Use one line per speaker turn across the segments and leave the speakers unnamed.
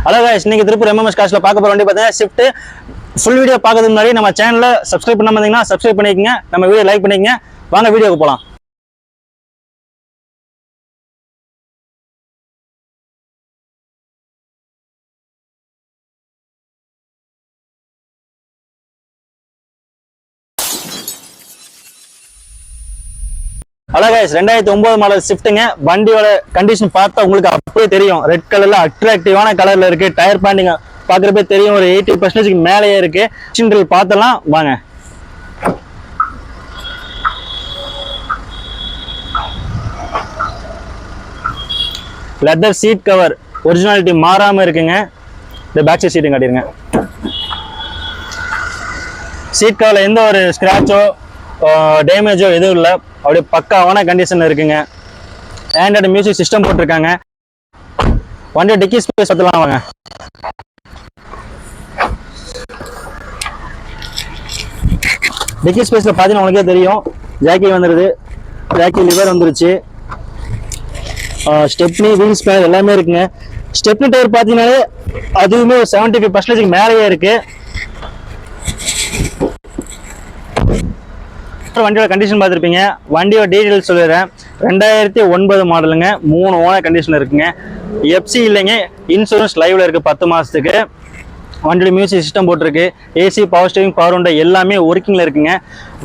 Hello guys, இன்னைக்கு Tiruppur MMS கார்ஸ்ல பார்க்க போற வண்டி பார்த்தீங்கன்னா ஸ்விஃப்ட். ஃபுல் வீடியோ பார்க்கறதுக்கு முன்னாடி நம்ம சேனலை சப்ஸ்கிரைப் பண்ணாம இருந்தீங்கன்னா சப்ஸ்கிரைப் பண்ணிக்கங்க, நம்ம வீடியோ லைக் பண்ணிக்கங்க. வாங்க வீடியோக்கு போலாம். ஹலோ गाइस, 2009 மாடல் ஸ்விஃப்ட்ங்க. வண்டியோட கண்டிஷன் பார்த்தா உங்களுக்கு அப்படியே தெரியும். ரெட் கலர்ல அட்ராக்டிவான கலர்ல இருக்கு. டயர் பேண்டிங் பாக்குறப்ப தெரியும், ஒரு 80% மேலேயே இருக்கு. சின்ட்ரல் பார்த்தலாம் வாங்க. லெதர் சீட் கவர் ஒரிஜினாலிட்டி மாறாம இருக்குங்க. இந்த பேக் சைடு சீட்டும் காட்டிருங்க. சீட் கவர்ல எந்த ஒரு ஸ்கிராச்சோ டேமேஜோ எதுவும் இல்லை, அப்படியே பக்காவான கண்டிஷன்ல இருக்குங்க. ஆண்ட்ராய்டு மியூசிக் சிஸ்டம் போட்டிருக்காங்க. வண்டி டிக்கி ஸ்பேஸ் பார்த்துலாம் வாங்க. டிக்கி ஸ்பேஸ்ல பார்த்தீங்கன்னா உங்களுக்கே தெரியும், ஜாக்கி வந்துடுது, ஜாக்கி லிவர் வந்துருச்சு, ஸ்டெப்னி வீல் ஸ்பேர் எல்லாமே இருக்குங்க. ஸ்டெப்னி டயர் பார்த்தீங்கன்னாலே அதுவுமே ஒரு 75% மேலேயே இருக்கு. வண்டியோட கண்டிஷன் பார்த்துருப்பீங்க. வண்டியோட டீடைல்ஸ் சொல்லிடுறேன். 2009 மாடலுங்க, 3 ஓனர் கண்டிஷன் இருக்குங்க. எஃப்சி இல்லைங்க, இன்சூரன்ஸ் லைவ்ல இருக்கு 10 மாசத்துக்கு. வண்டியோட மியூசிக் சிஸ்டம் போட்டிருக்கு, AC, power steering, power window எல்லாமே ஒர்க்கிங்ல இருக்குங்க.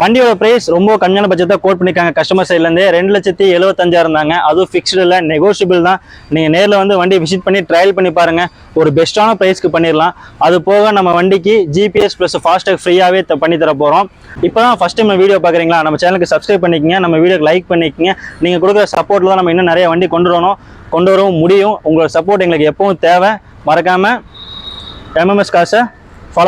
வண்டியோட பிரைஸ் ரொம்ப கம்மியான பட்ஜெட் கோட் பண்ணிருக்காங்க கஸ்டமர் சைட்ல இருந்து. 2,75,000 தாங்க. அதுவும் ஃபிக்ஸ்டு இல்லை, நெகோஷியபிள் தான். நீங்க நேரில் வந்து வண்டியை விசிட் பண்ணி ட்ரையல் பண்ணி பாருங்க, ஒரு பெஸ்ட்டான ப்ரைஸ்க்கு பண்ணிடலாம். அது போக நம்ம வண்டிக்கு ஜிபிஎஸ் பிளஸ் ஃபாஸ்டாக் ஃப்ரீயாவே பண்ணி தர போறோம். இப்போதான் ஃபர்ஸ்ட் டைம் வீடியோ பார்க்குறீங்களா, நம்ம சேனலுக்கு சப்ஸ்கிரைப் பண்ணிக்கங்க, நம்ம வீடியோக்கு லைக் பண்ணிக்கங்க. நீங்க கொடுக்குற சப்போர்ட்ல தான் நம்ம இன்னும் நிறைய வண்டி கொண்டு வரவும் முடியும். உங்களோட சப்போர்ட் எங்களுக்கு எப்பவும் தேவை. மறக்காம MMS கார்ஸை